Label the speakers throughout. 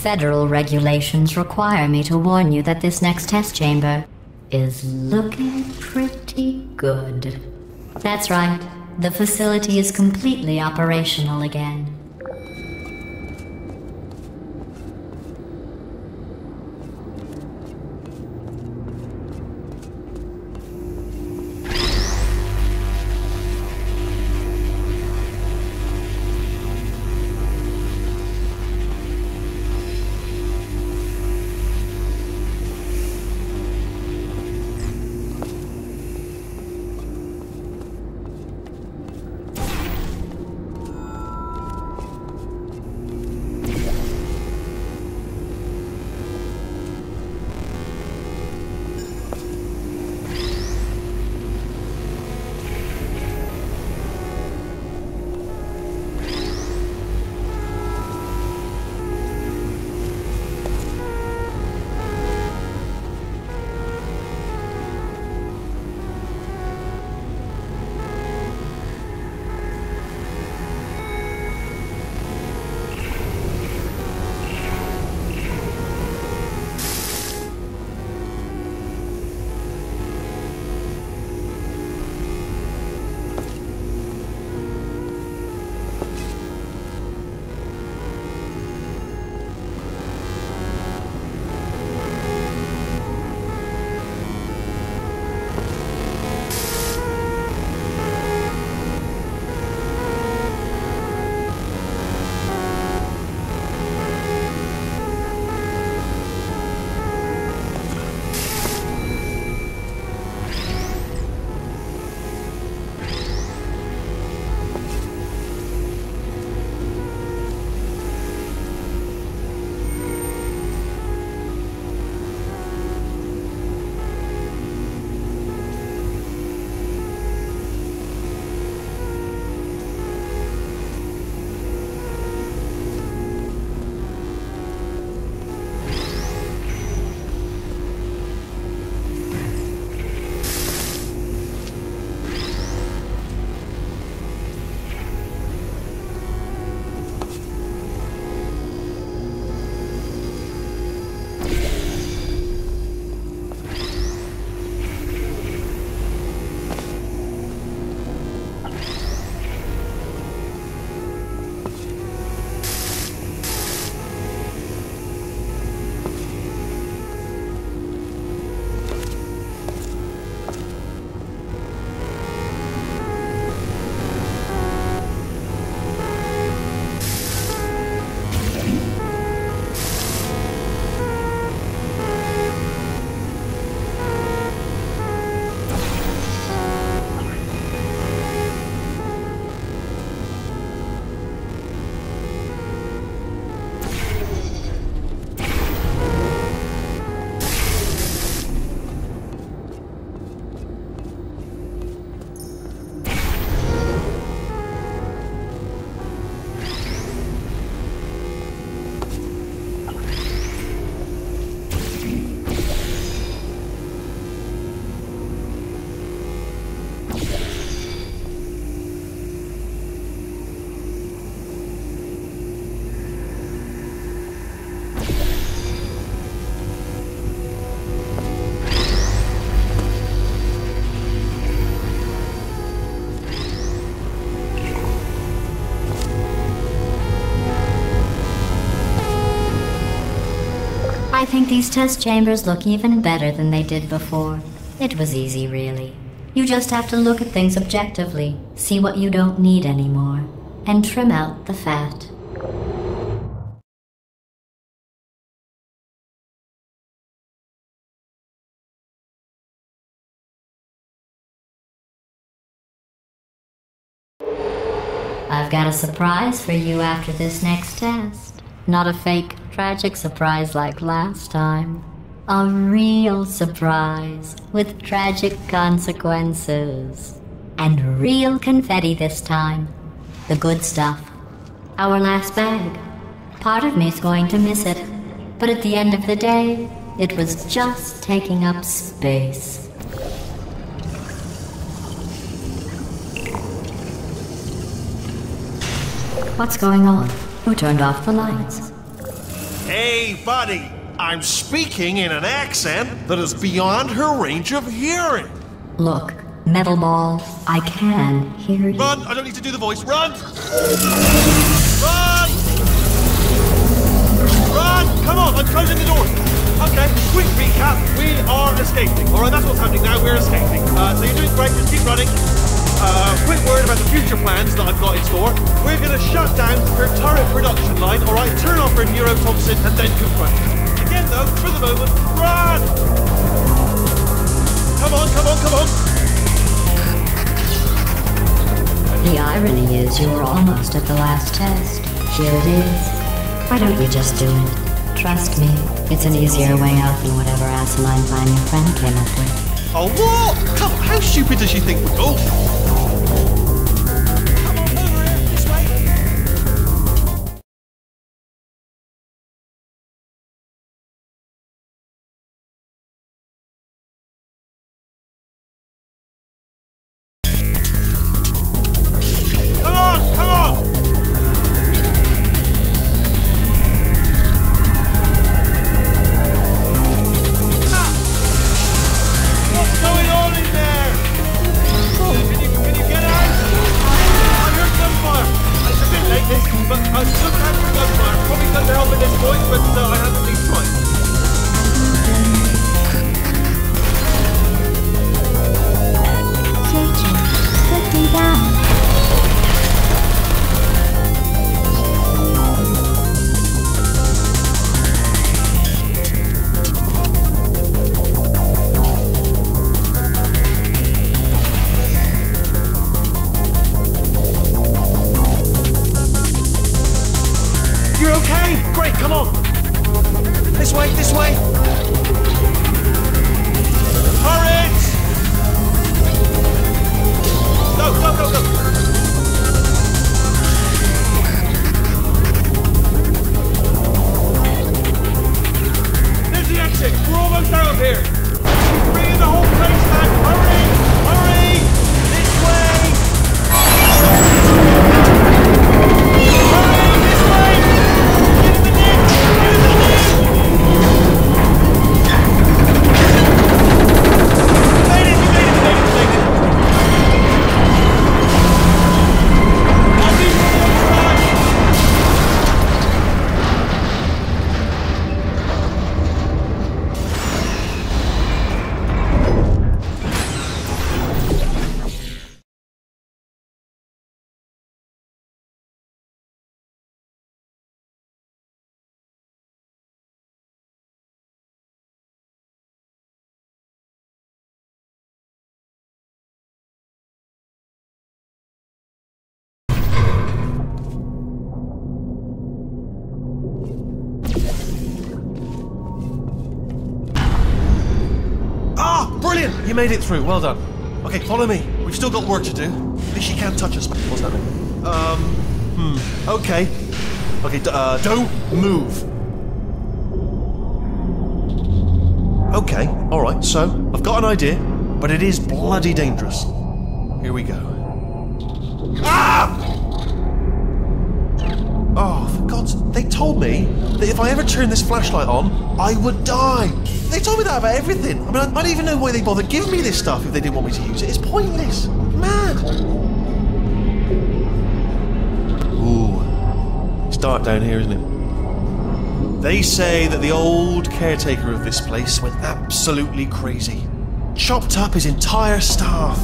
Speaker 1: Federal regulations require me to warn you that this next test chamber is looking pretty good. That's right. The facility is completely operational again. I think these test chambers look even better than they did before. It was easy, really. You just have to look at things objectively, see what you don't need anymore, and trim out the fat. I've got a surprise for you after this next test. Not a fake, tragic surprise like last time. A real surprise with tragic consequences. And real confetti this time. The good stuff. Our last bag. Part of me's going to miss it. But at the end of the day, it was just taking up space. What's going on? Who turned off the lights?
Speaker 2: Hey, buddy, I'm speaking in an accent that is beyond her range of hearing.
Speaker 1: Look, metal balls, I can hear you.
Speaker 2: Run! I don't need to do the voice. Run! Run! Run! Come on, I'm closing the door. Okay, quick recap. We are escaping. Alright, that's what's happening now. We're escaping. So you're doing great. Just keep running. Quick word about the future plans that I've got in store. We're going to shut down her turret production line, alright? Turn off her neurotoxin and then confront her. Again, though, for the moment, run! Come on, come on, come on!
Speaker 1: The irony is you were almost at the last test. Here it is. Why don't you just do it? Trust me, it's an easier way out than whatever asinine plan your friend came up with.
Speaker 2: Oh, what? Come on, how stupid does she think we go? Come on, over here, this way. Come on, come on! What's going on in there? Can you get out? I heard gunfire. It's a bit late this, but I was looking out for gunfire. Probably doesn't help at this point, but I haven't been trying.
Speaker 1: Searching. Put me down.
Speaker 2: You're okay? Great, come on. This way, this way. Turret! Go, go, go, go. There's the exit. We're almost out of here. She's bringing the whole place back. Hurry! Hurry! This way! Hurry! This way! Get in the ditch! Get in the ditch! You made it! You made it! You made it! You made it! I'll be here on the other side! Ah, brilliant! You made it through. Well done. Okay, follow me. We've still got work to do. At least she can't touch us. What's that mean? Okay. Okay, don't move. Okay, alright, so I've got an idea, but it is bloody dangerous. Here we go. Ah! Oh, for God's... They told me that if I ever turned this flashlight on, I would die. They told me that about everything. I mean, I don't even know why they bothered giving me this stuff if they didn't want me to use it. It's pointless. Mad. Ooh. It's dark down here, isn't it? They say that the old caretaker of this place went absolutely crazy. Chopped up his entire staff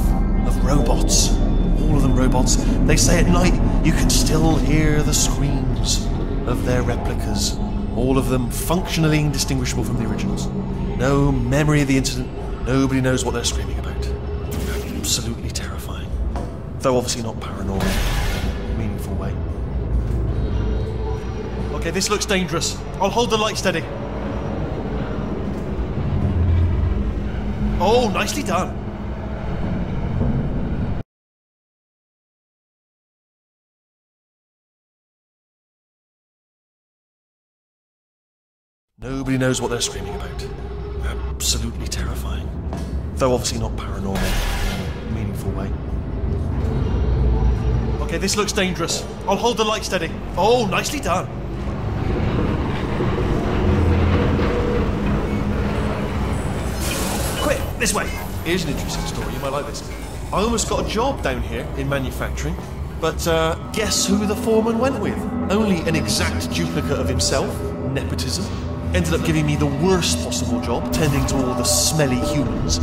Speaker 2: of robots. All of them robots. They say at night you can still hear the screams of their replicas. All of them functionally indistinguishable from the originals. No memory of the incident. Nobody knows what they're screaming about. Absolutely terrifying. Though obviously not paranormal in a meaningful way. Okay, this looks dangerous. I'll hold the light steady. Oh, nicely done. Nobody knows what they're screaming about. Absolutely terrifying. Though obviously not paranormal in a meaningful way. Okay, this looks dangerous. I'll hold the light steady. Oh, nicely done. This way. Here's an interesting story. You might like this. I almost got a job down here in manufacturing, but guess who the foreman went with? Only an exact duplicate of himself. Nepotism. Ended up giving me the worst possible job, tending to all the smelly humans.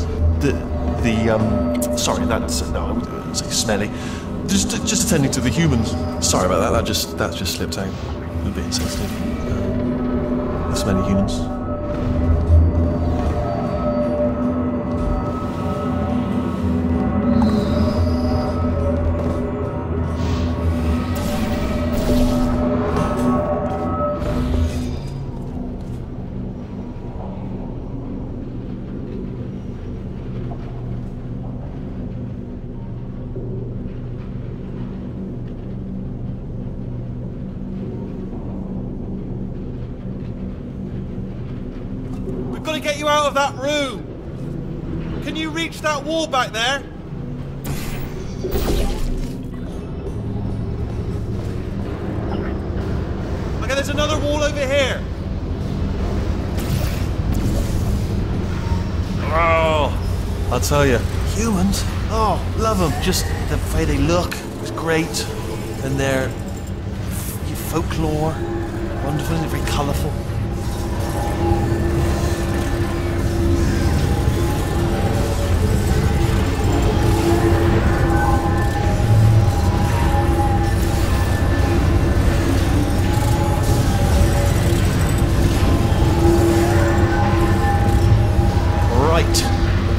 Speaker 2: Sorry, that's no, I wouldn't say smelly. Just attending to the humans. Sorry about that. That just slipped out. A bit insensitive. The smelly humans. We've got to get you out of that room. Can you reach that wall back there? Okay, there's another wall over here. Oh, I'll tell you, humans, oh, love them. Just the way they look is great. And their folklore, wonderful, and very colourful.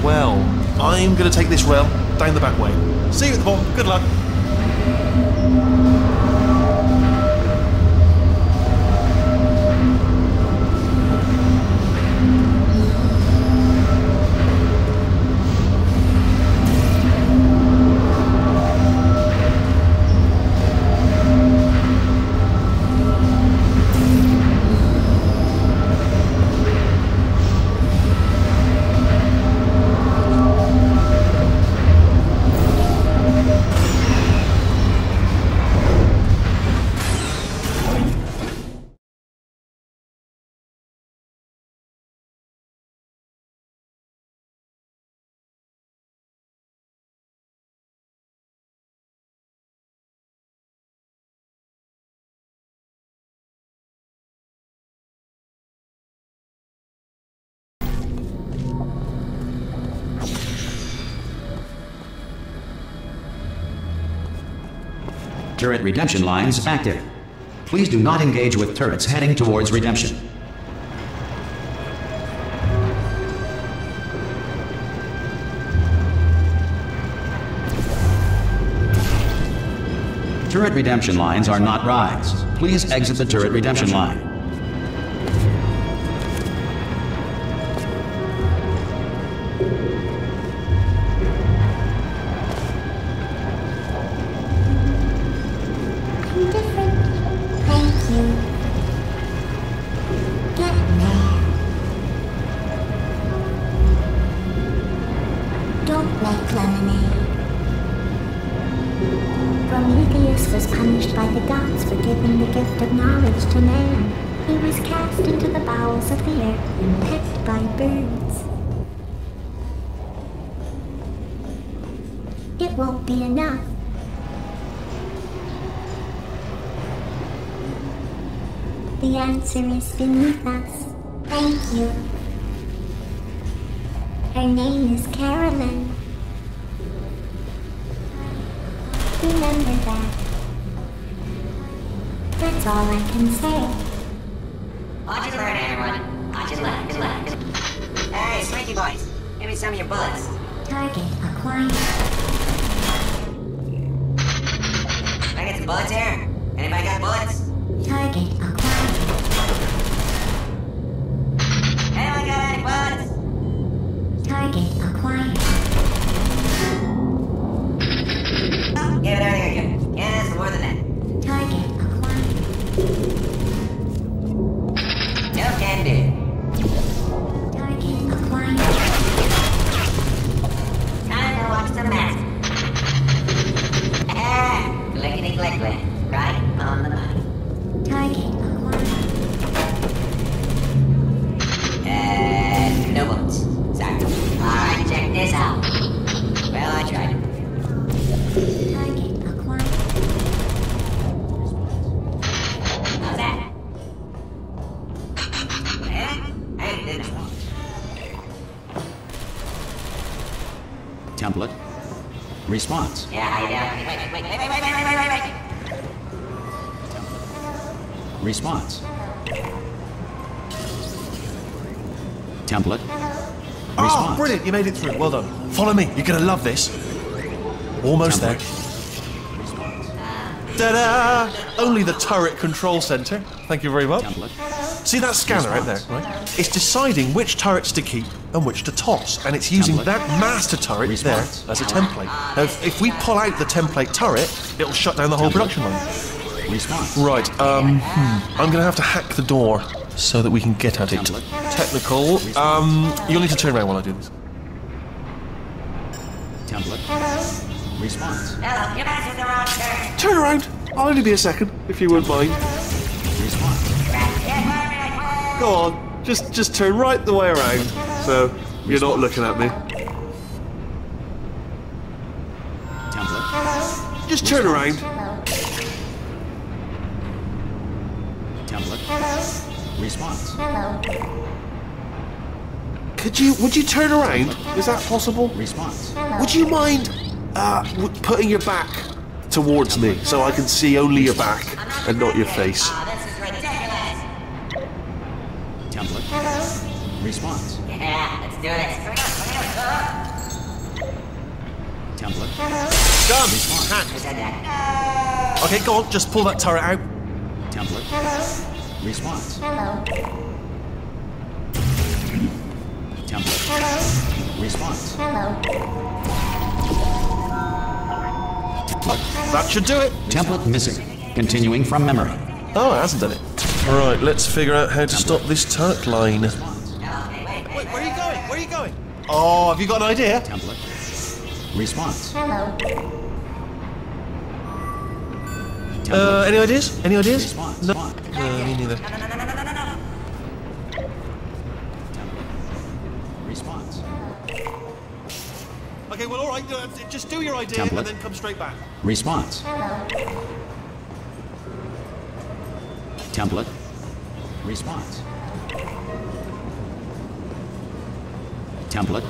Speaker 2: Well, I'm going to take this rail down the back way. See you at the bottom. Good luck.
Speaker 3: Turret redemption lines active. Please do not engage with turrets heading towards redemption. Turret redemption lines are not rides. Please exit the turret redemption line.
Speaker 4: Prometheus was punished by the gods for giving the gift of knowledge to man. He was cast into the bowels of the earth and pecked by birds. It won't be enough. The answer is beneath us. Thank you. Her name is Carolyn. Remember that. That's all I can say.
Speaker 5: Watch your burn, everyone. Watch your left, your left. Hey, Slinky Boys. Give me some of your bullets.
Speaker 4: Target acquired.
Speaker 5: Can I get some bullets here? Anybody got bullets?
Speaker 4: Target acquired.
Speaker 5: Anyone got any bullets?
Speaker 4: Target acquired.
Speaker 5: Oh, give it over here, you. Yeah, it's more than that.
Speaker 4: Target acquired.
Speaker 5: No can do.
Speaker 4: Target acquired.
Speaker 5: Time to watch the mask. Ah, clickety click click. Right on the button.
Speaker 4: Target acquired.
Speaker 5: No bullets. Sorry. Alright,
Speaker 3: Response.
Speaker 5: Yeah, how you doing? Wait.
Speaker 3: Response. Template.
Speaker 2: Oh,
Speaker 3: Response.
Speaker 2: brilliant! You made it through. Well done. Follow me. You're gonna love this. Almost there. Ta-da! Only the turret control center. Thank you very much.
Speaker 3: Template.
Speaker 2: See that scanner out there, right? It's deciding which turrets to keep and which to toss, and it's using
Speaker 3: Template.
Speaker 2: that master turret
Speaker 3: Response.
Speaker 2: there as a template. Now, if we pull out the template turret, it'll shut down the whole production line.
Speaker 3: Response.
Speaker 2: Right, I'm gonna have to hack the door so that we can get at it.
Speaker 3: Template.
Speaker 2: Technical. You'll need to turn around while I do this.
Speaker 3: Template. Response.
Speaker 5: Hello, you guys with the wrong turn.
Speaker 2: Turn around. I'll only be a second, if you wouldn't mind.
Speaker 3: Response.
Speaker 2: Go on, just turn right the way around, so you're not looking at me.
Speaker 3: Template.
Speaker 2: Just turn around.
Speaker 3: Template. Response.
Speaker 2: Would you turn around? Is that possible?
Speaker 3: Response.
Speaker 2: Would you mind putting your back towards me so I can see only your back and not your face?
Speaker 5: Oh, this is ridiculous.
Speaker 3: Template. Response.
Speaker 5: Yeah, let's do this. Here we go.
Speaker 3: Template.
Speaker 2: Done!
Speaker 5: Who said that?
Speaker 2: Okay, go on, just pull that turret out.
Speaker 3: Template. Response. Template. Response.
Speaker 2: That should do it.
Speaker 3: Template missing. Continuing from memory.
Speaker 2: Oh, it hasn't done it. Right, let's figure out how to stop this turret line.
Speaker 5: Wait.
Speaker 2: Wait, where are you going? Where are you going? Oh, have you got an idea?
Speaker 3: Template. Response.
Speaker 2: Any ideas? Any ideas?
Speaker 3: Response.
Speaker 2: No. Me neither.
Speaker 5: No.
Speaker 3: Response.
Speaker 2: Okay, well, all right. Just do your idea
Speaker 3: Template.
Speaker 2: and then come straight back.
Speaker 3: Response. Template. Response. Template.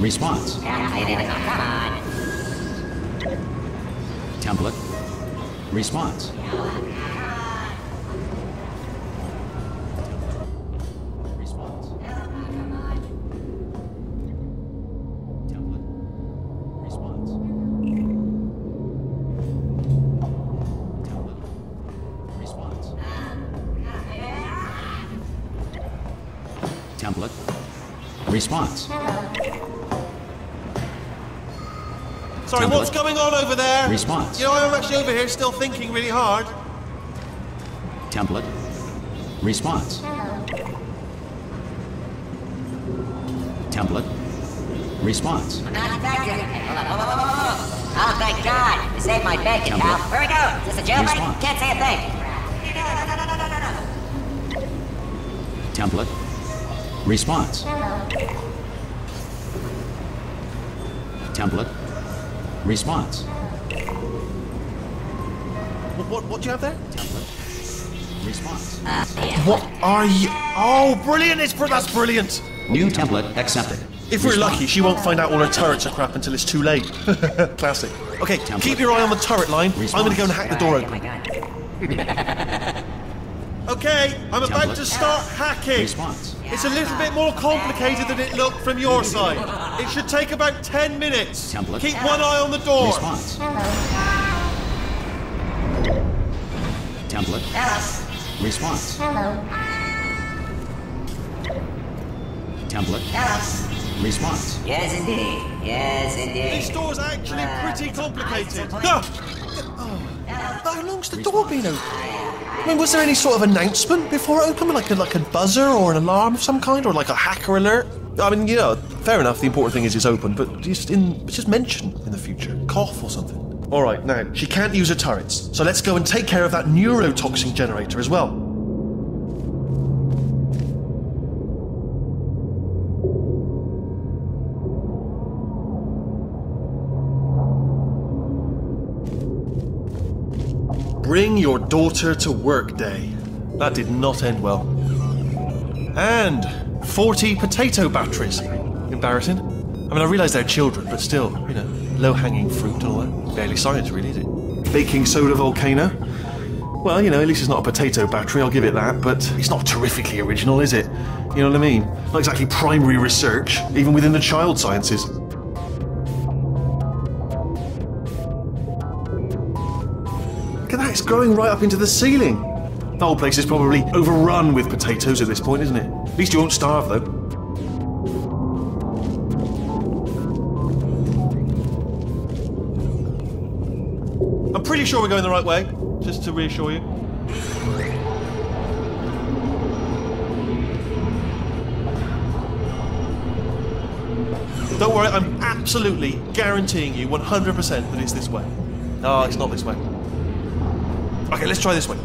Speaker 3: Response.
Speaker 5: Come on.
Speaker 3: Template. Response. Response. Template. Response. Template. Response. Template. Response.
Speaker 2: Sorry,
Speaker 3: Template.
Speaker 2: what's going on over there?
Speaker 3: Response.
Speaker 2: You know, I'm actually over here still thinking really hard.
Speaker 3: Template. Response. Template. Response.
Speaker 5: Hold on. Oh, thank God. You saved my bacon, pal. Where we go? Is this a jailbreak?
Speaker 3: Response.
Speaker 5: Can't say a thing. No.
Speaker 3: Template. Response. Template. Response.
Speaker 2: What do you have there?
Speaker 3: Template. Response.
Speaker 2: What are you? Oh, brilliant! That's brilliant.
Speaker 3: New template accepted.
Speaker 2: If we're
Speaker 3: Response.
Speaker 2: lucky, she won't find out all her turrets are crap until it's too late. Classic. Okay,
Speaker 3: Template.
Speaker 2: keep your eye on the turret line. I'm going to go and hack the door
Speaker 5: Oh, my
Speaker 2: open.
Speaker 5: God.
Speaker 2: Okay, I'm about
Speaker 3: Template.
Speaker 2: to start hacking.
Speaker 3: Response.
Speaker 2: It's a little bit more complicated than it looked from your side. It should take about 10 minutes.
Speaker 3: Template.
Speaker 2: Keep one eye on the door.
Speaker 3: Response. Template. Response. Template. Response.
Speaker 5: Yes, indeed. Yes,
Speaker 2: This
Speaker 5: indeed.
Speaker 2: door's actually pretty complicated.
Speaker 5: Nice.
Speaker 2: Ah! Oh, how long's the door been open? I mean, was there any sort of announcement before it opened, like a buzzer or an alarm of some kind, or like a hacker alert? I mean, you know, fair enough. The important thing is it's open, but just mention in the future, cough or something. All right, now she can't use her turrets, so let's go and take care of that neurotoxin generator as well. Bring your daughter to work day. That did not end well. And 40 potato batteries. Embarrassing. I mean, I realise they're children, but still, you know, low-hanging fruit and all that. Barely science, really, is it? Baking soda volcano? Well, you know, at least it's not a potato battery, I'll give it that, but it's not terrifically original, is it? You know what I mean? Not exactly primary research, even within the child sciences. Look at that, it's growing right up into the ceiling. The whole place is probably overrun with potatoes at this point, isn't it? At least you won't starve, though. I'm pretty sure we're going the right way, just to reassure you. Don't worry, I'm absolutely guaranteeing you 100% that it's this way. Oh, it's not this way. Okay, let's try this way.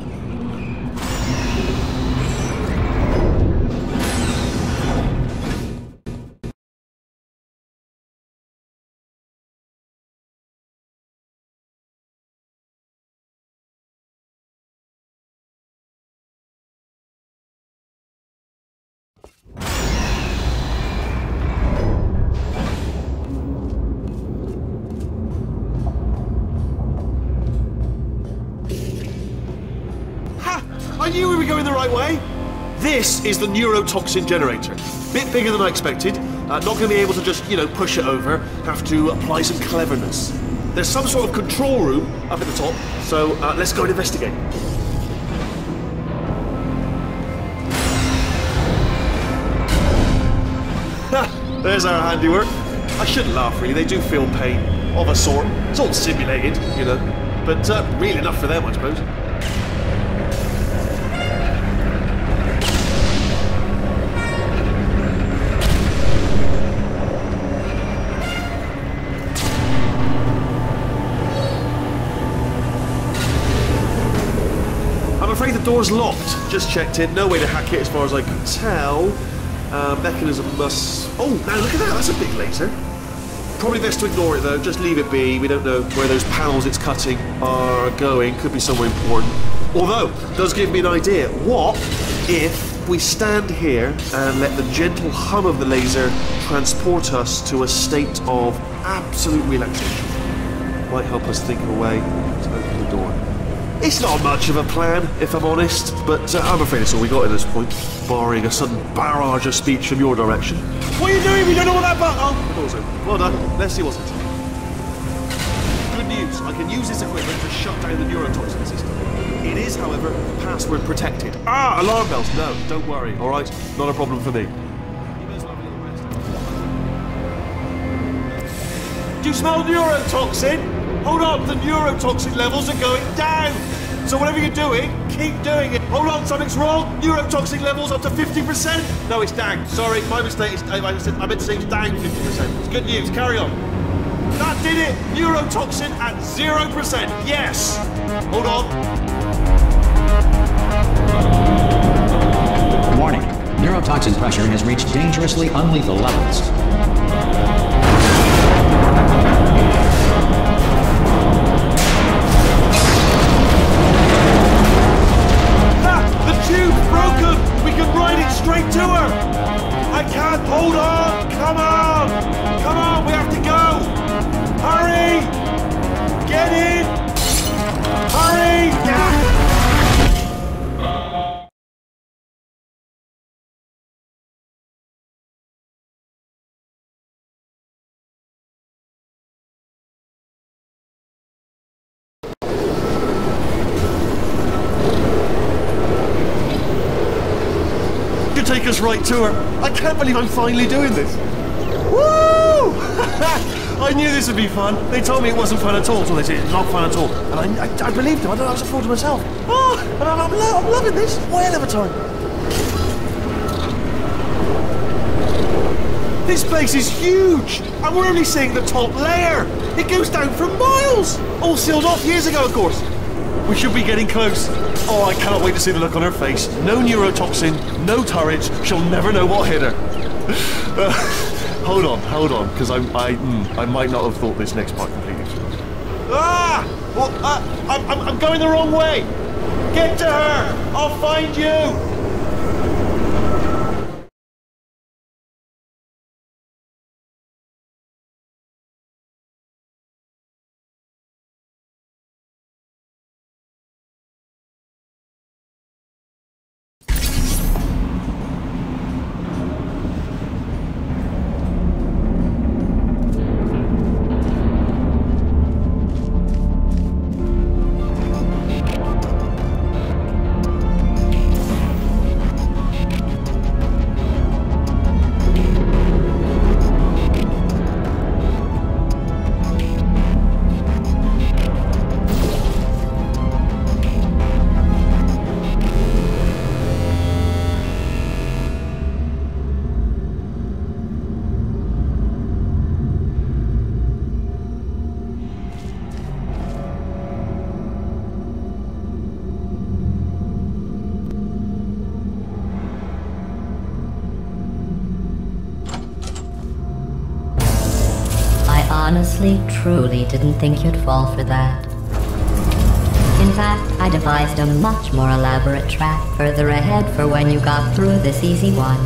Speaker 2: I knew we were going the right way. This is the neurotoxin generator. Bit bigger than I expected. Not going to be able to just, you know, push it over. Have to apply some cleverness. There's some sort of control room up at the top, so let's go and investigate. There's our handiwork. I shouldn't laugh, really. They do feel pain, of a sort. It's all simulated, you know, but real enough for them, I suppose. I'm afraid the door's locked. Just checked it. No way to hack it as far as I can tell. Mechanism must... Oh, now look at that. That's a big laser. Probably best to ignore it, though. Just leave it be. We don't know where those panels it's cutting are going. Could be somewhere important. Although, it does give me an idea. What if we stand here and let the gentle hum of the laser transport us to a state of absolute relaxation? Might help us think of a way to open the door. It's not much of a plan, if I'm honest, but I'm afraid it's all we got at this point, barring a sudden barrage of speech from your direction. What are you doing? We don't know what that button... Oh, the door's open. Well done. Let's see what's inside. Good news. I can use this equipment to shut down the neurotoxin system. It is, however, password protected. Ah, alarm bells. No, don't worry. All right, not a problem for me. Do you smell neurotoxin? Hold on, the neurotoxin levels are going down. So whatever you're doing, keep doing it. Hold on, something's wrong. Neurotoxin levels up to 50%. No, it's down. Sorry, my mistake. I meant to say it's down 50%. It's good news. Carry on. That did it. Neurotoxin at 0%. Yes. Hold on.
Speaker 3: Warning. Neurotoxin pressure has reached dangerously unlethal levels.
Speaker 2: Straight to her! I can't hold on! Come on! Come on, we have to go! Hurry! Get in! Hurry! Yeah. Take us right to her. I can't believe I'm finally doing this. Woo! I knew this would be fun. They told me it wasn't fun at all, so they said it's not fun at all. And I believed them. I don't know, I was a fool to myself. Oh, and I'm loving this. Whale of a time. This place is huge, and we're only seeing the top layer. It goes down for miles. All sealed off years ago, of course. We should be getting close. Oh, I cannot wait to see the look on her face. No neurotoxin, no turrets. She'll never know what hit her. Hold on, because I might not have thought this next part completely through. Ah! Well, I'm going the wrong way. Get to her. I'll find you.
Speaker 1: honestly, truly didn't think you'd fall for that. In fact, I devised a much more elaborate trap further ahead for when you got through this easy one.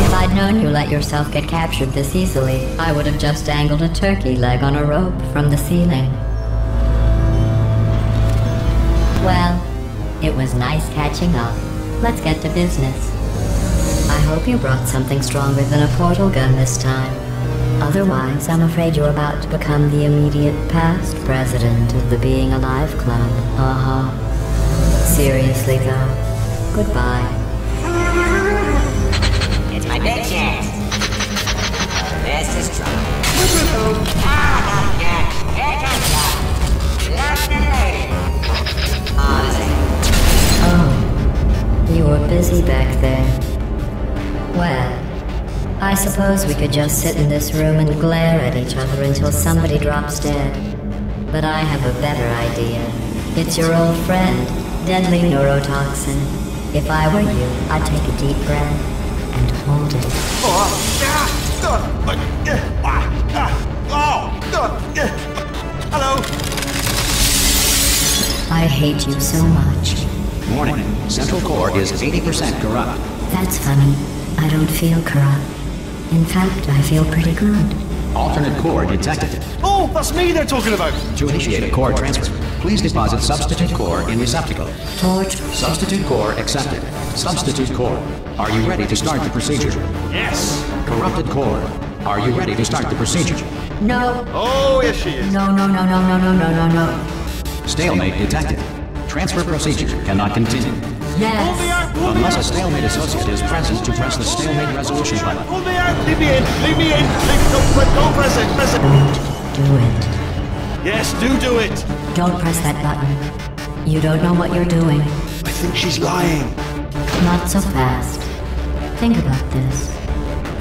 Speaker 1: If I'd known you let yourself get captured this easily, I would have just dangled a turkey leg on a rope from the ceiling. Well, it was nice catching up. Let's get to business. I hope you brought something stronger than a portal gun this time. Otherwise, I'm afraid you're about to become the immediate past president of the Being Alive Club. Seriously though, goodbye.
Speaker 5: It's my big chance. This is trouble. Ah, yeah. Here comes ya. London lady. Oh, this ain't...
Speaker 1: Oh, you were busy back there. Well, I suppose we could just sit in this room and glare at each other until somebody drops dead. But I have a better idea. It's your old friend, deadly neurotoxin. If I were you, I'd take a deep breath and hold it.
Speaker 2: Hello.
Speaker 1: I hate you so much.
Speaker 3: Warning, Central Core is 80% corrupt.
Speaker 1: That's funny. I don't feel corrupt. In fact, I feel pretty good.
Speaker 3: Alternate core detected.
Speaker 2: Oh, that's me they're talking about.
Speaker 3: To initiate a core transfer, please deposit substitute core in receptacle.
Speaker 1: Torch.
Speaker 3: Substitute core accepted. Substitute core, are you ready to start the procedure?
Speaker 2: Yes.
Speaker 3: Corrupted core, are you ready to start the procedure?
Speaker 1: No.
Speaker 2: Oh, yes she is.
Speaker 1: No.
Speaker 3: Stalemate detected. Transfer procedure cannot continue.
Speaker 1: Yes.
Speaker 3: Unless a stalemate associate is present to press the stalemate resolution button.
Speaker 2: Hold me out. Leave me in. Leave me in. Don't press it. Press it.
Speaker 1: Do it.
Speaker 2: Yes, do it.
Speaker 1: Don't press that button. You don't know what you're doing.
Speaker 2: I think she's lying.
Speaker 1: Not so fast. Think about this.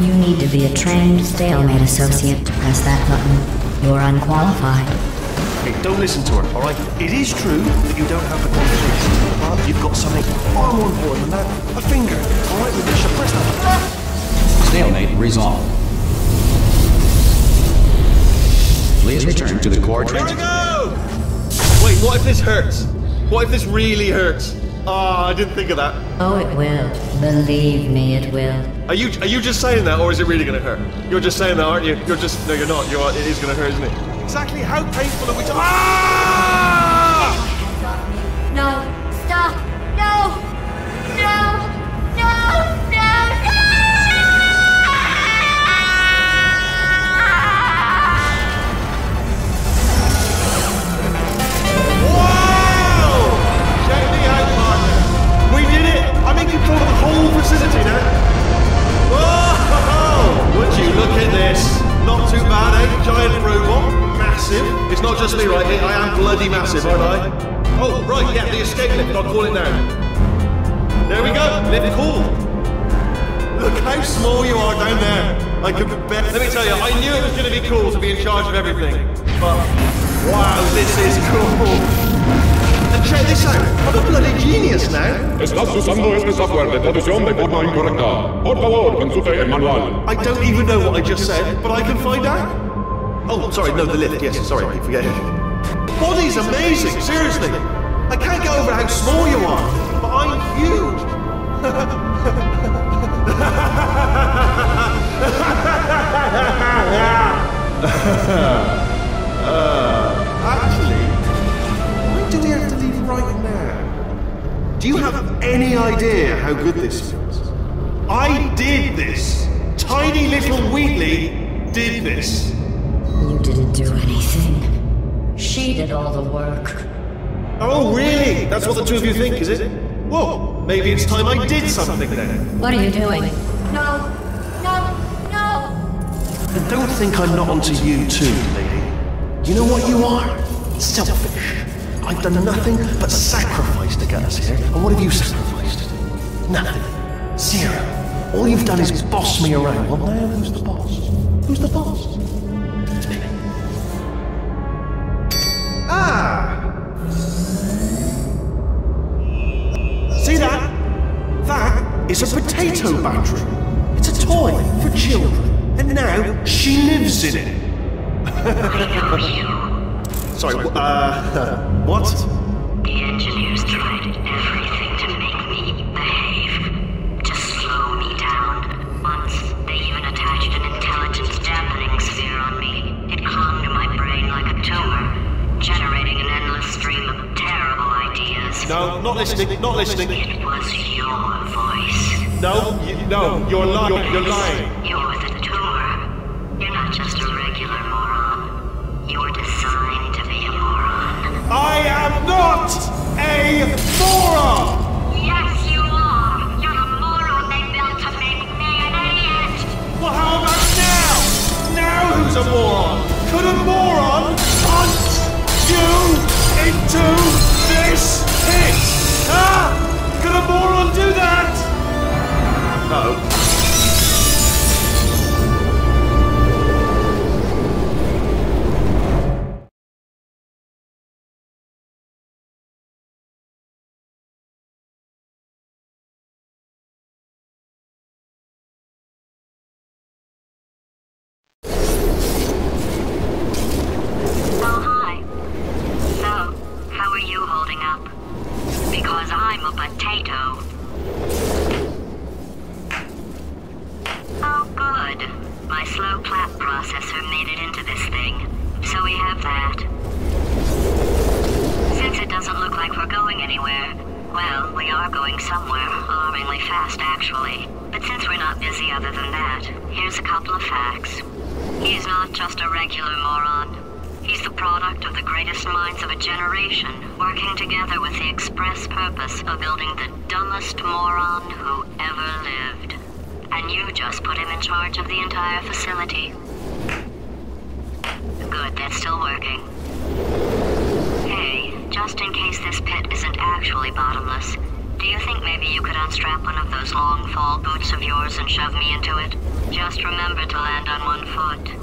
Speaker 1: You need to be a trained stalemate associate to press that button. You're unqualified.
Speaker 2: Hey, don't listen to her, alright? It is true that you don't have the qualifications, but you've got something far more important than that. A finger. Alright, we should press that.
Speaker 3: Stalemate resolved. Please return to the core
Speaker 2: Here we
Speaker 3: transfer.
Speaker 2: go! Wait, what if this hurts? What if this really hurts? Ah, I didn't think of that.
Speaker 1: Oh, it will. Believe me, it will.
Speaker 2: Are you just saying that, or is it really gonna hurt? You're just saying that, aren't you? You're just... No, you're not. It is gonna hurt, isn't it? Exactly how painful are we talking? Ah!
Speaker 1: No! Stop! No! No! No!
Speaker 2: Wow! Check me out, partner. We did it! I'm in control of the whole facility now. Whoa! Would you look at this? Not too bad, eh? Giant robot. Massive. It's not just me, right? I am bloody massive, aren't I? Oh, right, yeah, the escape lift. I'll call it now. There we go. Lift cool. Look how small you are down there. I could bet. Let me tell you, I knew it was going to be cool to be in charge of everything. But, wow, this is cool. And check this out. I'm a bloody genius now.
Speaker 6: Estás usando este software de protección de forma incorrecta. Por favor, consulte el manual.
Speaker 2: I don't even know what I just said, but I can find out. Oh, sorry, no, the lift. Yes, sorry, I keep forgetting. Body's amazing, seriously. I can't get over how small you are, but I'm huge. Actually, why do we have to leave right now? Do you have any idea how good this feels? I did this. Tiny little Wheatley did this.
Speaker 1: You didn't do anything. She did all the work.
Speaker 2: Oh, really? That's what the two of you think, is it? Well, maybe it's time I did something then.
Speaker 1: What are you doing? No! No! No!
Speaker 2: But don't think I'm not onto you too, lady. You know what you are? Selfish. I've done nothing but sacrifice to get us here. And what have you sacrificed? Nothing. Zero. All you've done is boss me around. Well, now who's the boss? Who's the boss? It's me. Ah! See that? That is a potato battery. It's a toy for children. And now she lives in it.
Speaker 7: know you.
Speaker 2: Sorry, what?
Speaker 7: The engineers tried everything to make me behave, to slow me down. Once, they even attached an intelligence dampening sphere on me. It clung to my brain like a tumor, generating an endless stream of terrible ideas.
Speaker 2: No, not listening, not listening.
Speaker 7: It was your voice.
Speaker 2: No, you're lying, you're lying.
Speaker 7: You're the tumor. You're not just a regular moron. You're designed to be a moron.
Speaker 2: I am not a moron!
Speaker 7: Yes, you are. You're the moron they built to make me an idiot.
Speaker 2: Well, how about now? Now who's a moron? Could a moron punt you into this pit? Huh? Could a moron do that? No.
Speaker 7: Oh, hi. So, how are you holding up? Because I'm a potato. Oh, good. My slow clap processor made it into this thing. So we have that. Since it doesn't look like we're going anywhere, well, we are going somewhere, alarmingly fast actually. But since we're not busy other than that, here's a couple of facts. He's not just a regular moron. He's the product of the greatest minds of a generation, working together with the express purpose of building the dumbest moron who ever lived. And you just put him in charge of the entire facility. Good, that's still working. Hey, just in case this pit isn't actually bottomless, do you think maybe you could unstrap one of those long fall boots of yours and shove me into it? Just remember to land on one foot.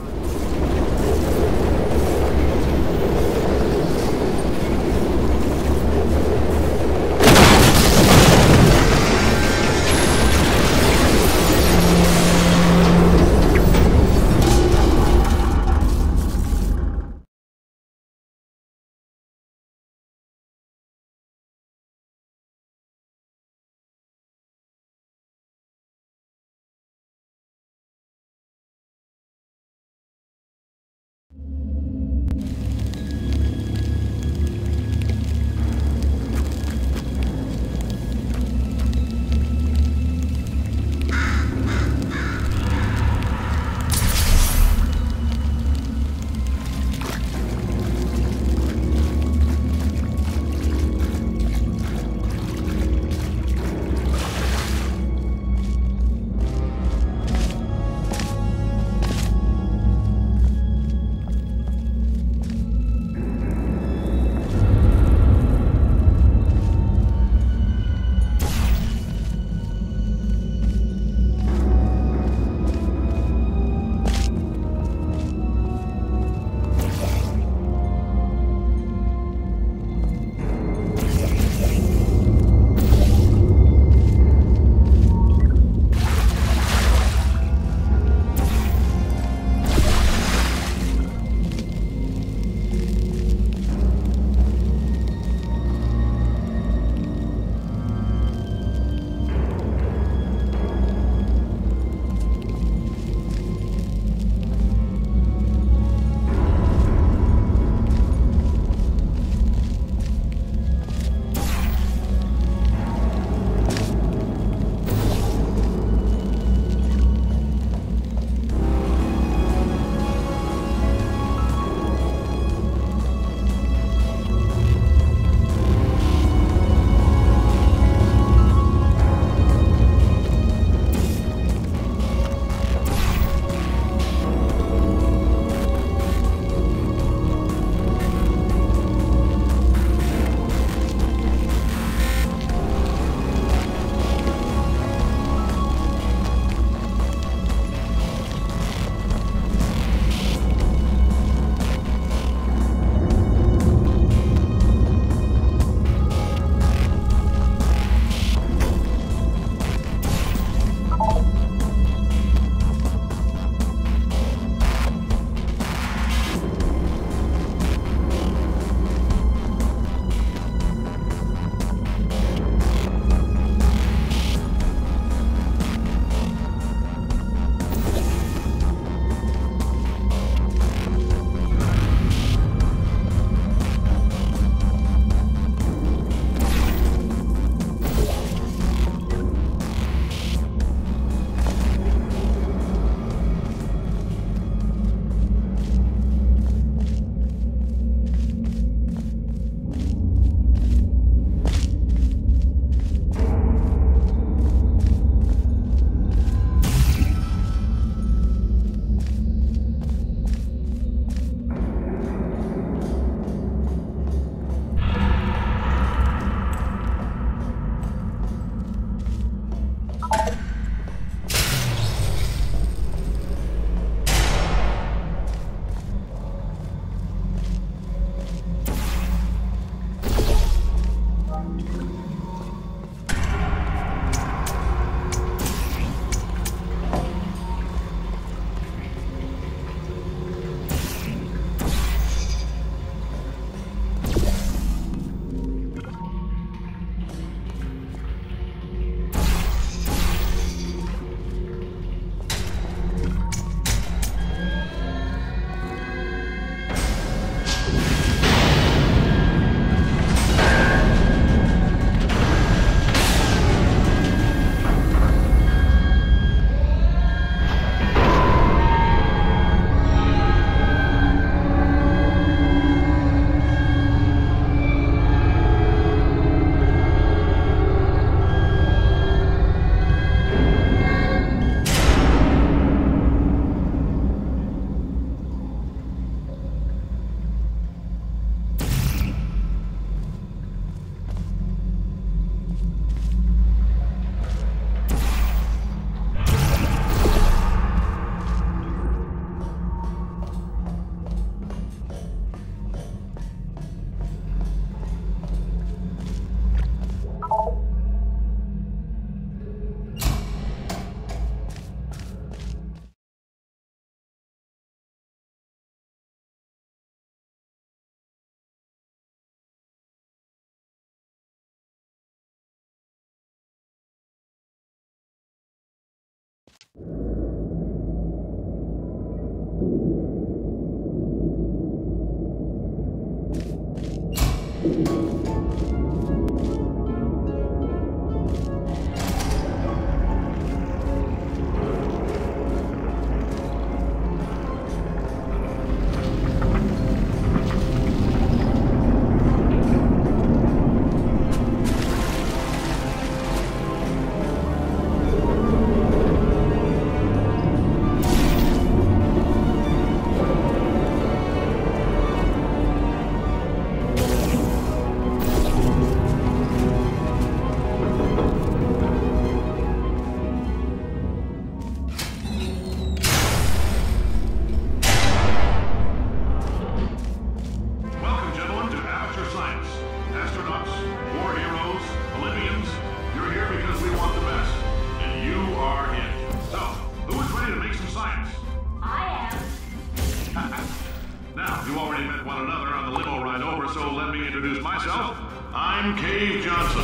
Speaker 8: I'm Cave Johnson.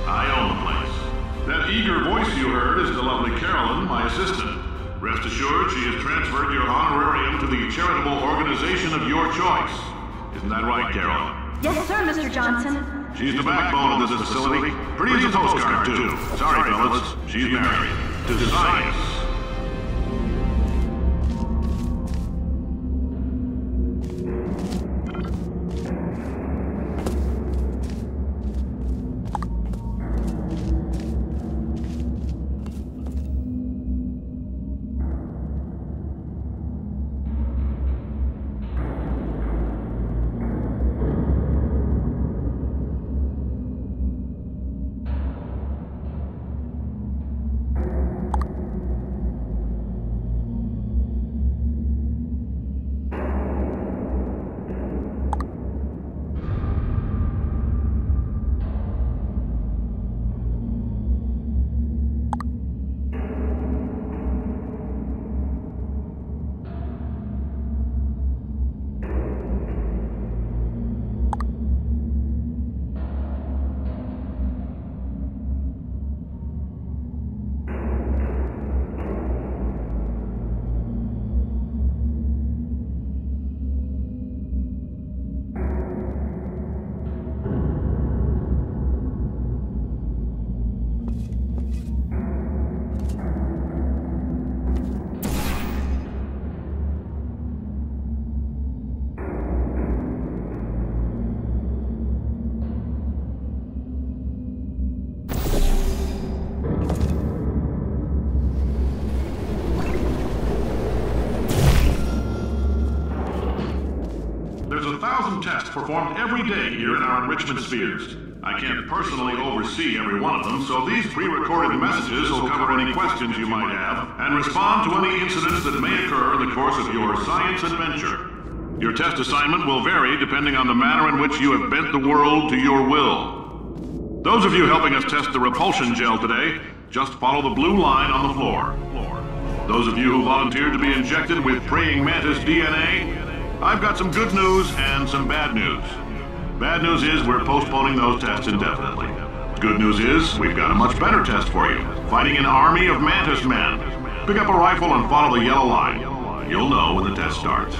Speaker 8: I own the place. That eager voice you heard is the lovely Carolyn, my assistant. Rest assured, she has transferred your honorarium to the charitable organization of your choice. Isn't that right, Carolyn?
Speaker 9: Yes, sir, Mr. Johnson.
Speaker 8: She's the backbone of this facility. Pretty as a postcard, too. Sorry, fellas. She's married. To science. There's 1,000 tests performed every day here in our enrichment spheres. I can't personally oversee every one of them, so these pre-recorded messages will cover any questions you might have and respond to any incidents that may occur in the course of your science adventure. Your test assignment will vary depending on the manner in which you have bent the world to your will. Those of you helping us test the repulsion gel today, just follow the blue line on the floor. Those of you who volunteered to be injected with praying mantis DNA, I've got some good news and some bad news. Bad news is we're postponing those tests indefinitely. Good news is we've got a much better test for you. Fighting an army of mantis men. Pick up a rifle and follow the yellow line. You'll know when the test starts.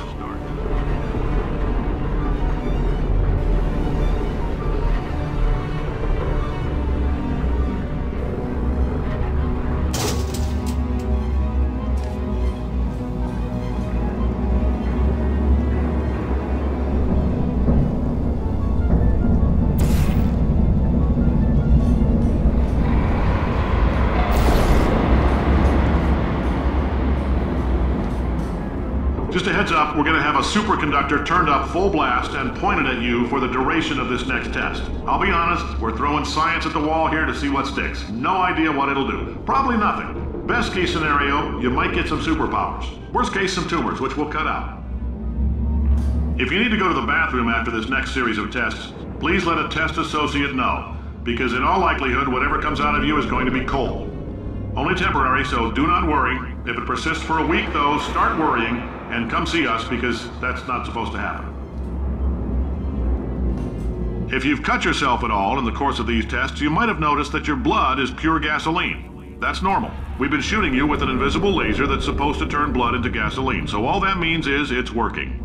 Speaker 8: Just a heads up, we're going to have a superconductor turned up full blast and pointed at you for the duration of this next test. I'll be honest, we're throwing science at the wall here to see what sticks. No idea what it'll do. Probably nothing. Best case scenario, you might get some superpowers. Worst case, some tumors, which we'll cut out. If you need to go to the bathroom after this next series of tests, please let a test associate know, because in all likelihood, whatever comes out of you is going to be cold. Only temporary, so do not worry. If it persists for a week, though, start worrying and come see us, because that's not supposed to happen. If you've cut yourself at all in the course of these tests, you might have noticed that your blood is pure gasoline. That's normal. We've been shooting you with an invisible laser that's supposed to turn blood into gasoline, so all that means is it's working.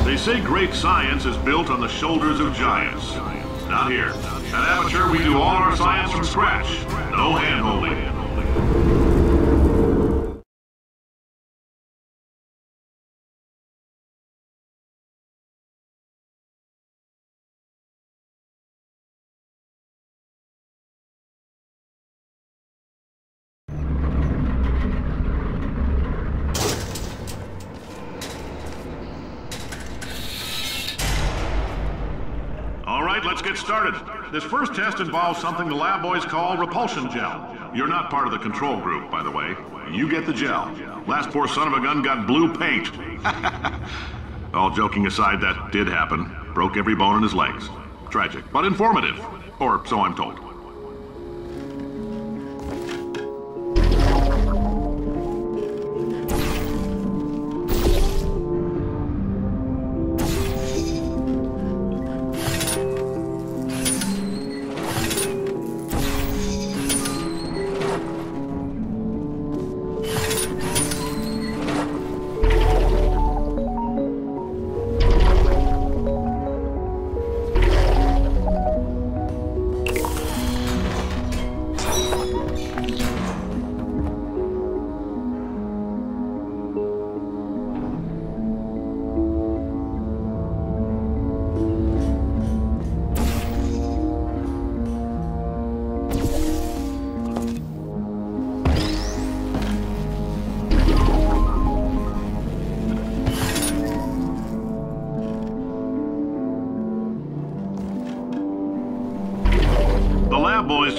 Speaker 8: They say great science is built on the shoulders of giants. Not here. At Amateur, we do all our science from scratch. No hand-holding. Let's get started. This first test involves something the lab boys call repulsion gel. You're not part of the control group, by the way. You get the gel. Last poor son of a gun got blue paint. All joking aside, that did happen. Broke every bone in his legs. Tragic, but informative. Or so I'm told.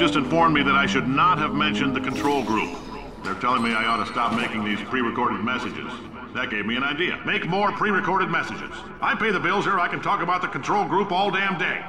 Speaker 8: just informed me that I should not have mentioned the control group. They're telling me I ought to stop making these pre-recorded messages. That gave me an idea. Make more pre-recorded messages. I pay the bills here, I can talk about the control group all damn day.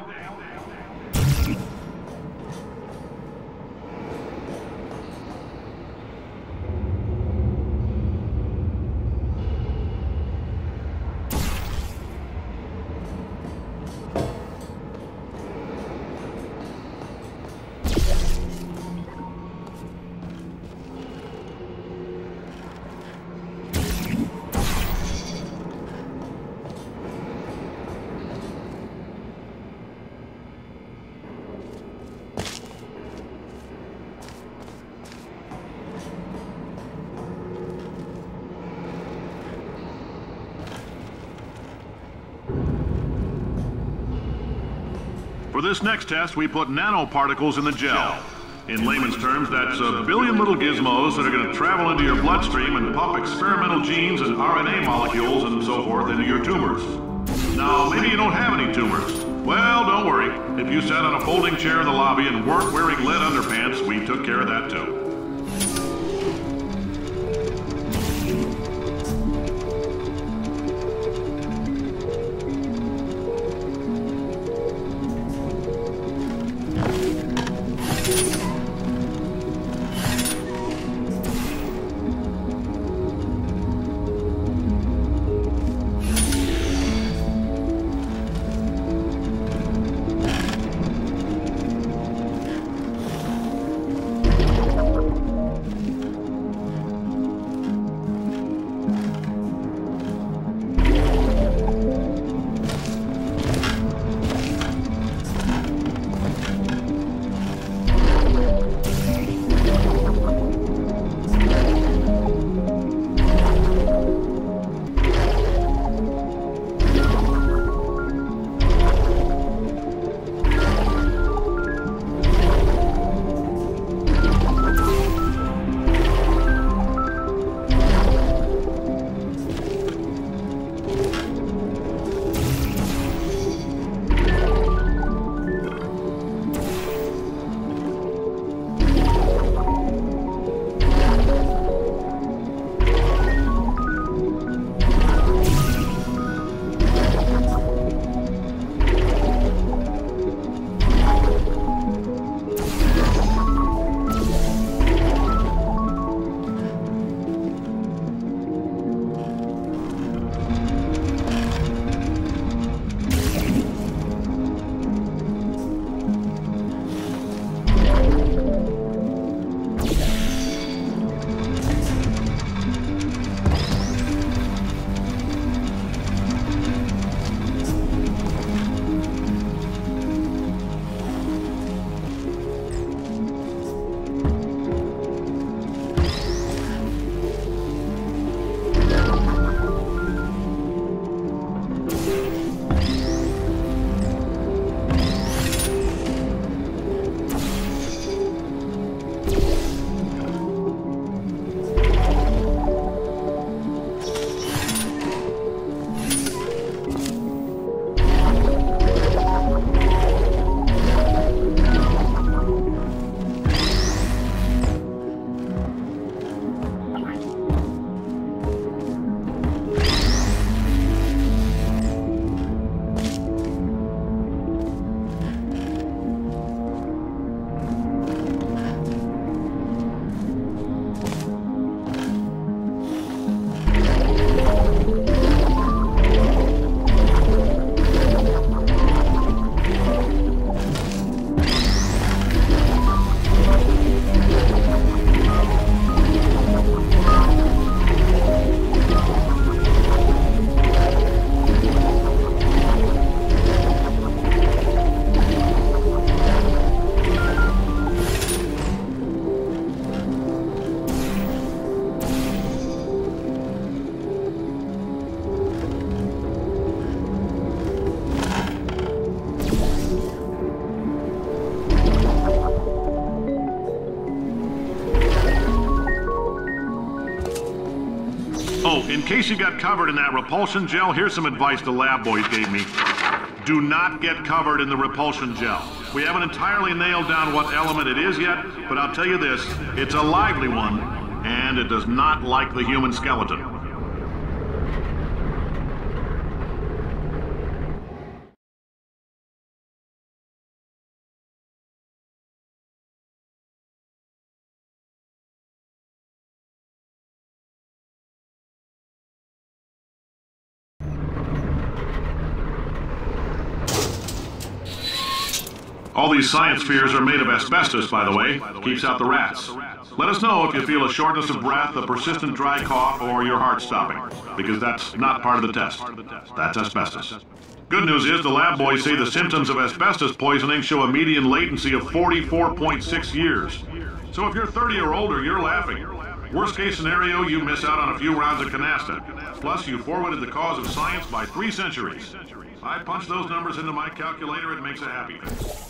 Speaker 8: For this next test, we put nanoparticles in the gel. In layman's terms, that's a billion little gizmos that are going to travel into your bloodstream and pump experimental genes and RNA molecules and so forth into your tumors. Now, maybe you don't have any tumors. Well, don't worry. If you sat on a folding chair in the lobby and weren't wearing lead underpants, we took care of that too. Oh, in case you got covered in that repulsion gel, here's some advice the lab boys gave me. Do not get covered in the repulsion gel. We haven't entirely nailed down what element it is yet, but I'll tell you this, it's a lively one, and it does not like the human skeleton. All these science spheres are made of asbestos, by the way. Keeps out the rats. Let us know if you feel a shortness of breath, a persistent dry cough, or your heart stopping, because that's not part of the test. That's asbestos. Good news is the lab boys say the symptoms of asbestos poisoning show a median latency of 44.6 years. So if you're 30 or older, you're laughing. Worst case scenario, you miss out on a few rounds of canasta. Plus, you forwarded the cause of science by 3 centuries. I punch those numbers into my calculator, it makes a happy face.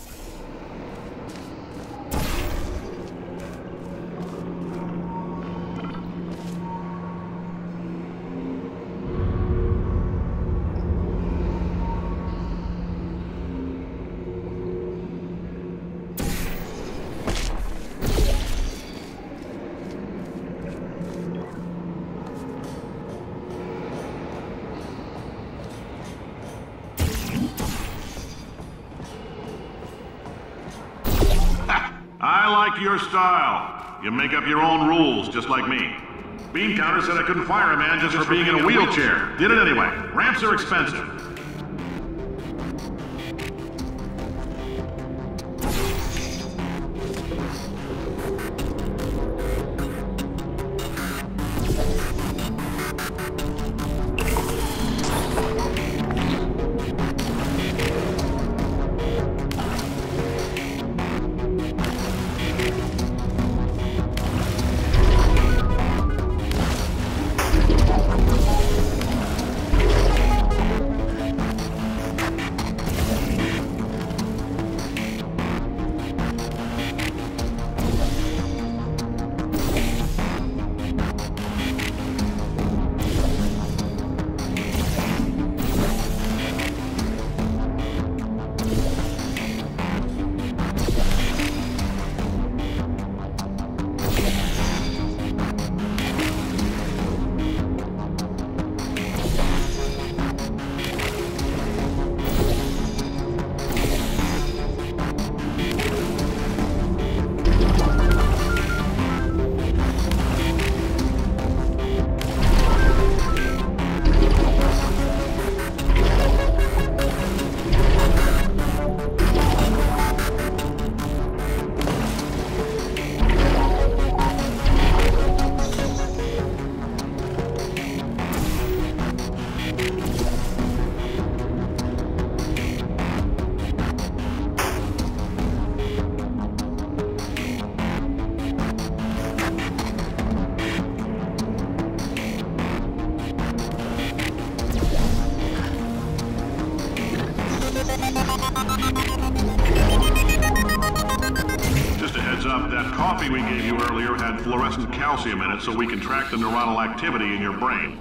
Speaker 8: I like your style. You make up your own rules, just like me. Bean Counter said I couldn't fire a man just for being in a wheelchair. Did it anyway. Ramps are expensive. Just a heads up, that coffee we gave you earlier had fluorescent calcium in it so we can track the neuronal activity in your brain.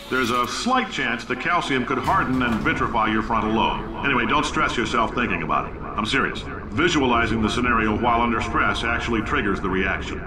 Speaker 8: There's a slight chance the calcium could harden and vitrify your frontal lobe. Anyway, don't stress yourself thinking about it. I'm serious. Visualizing the scenario while under stress actually triggers the reaction.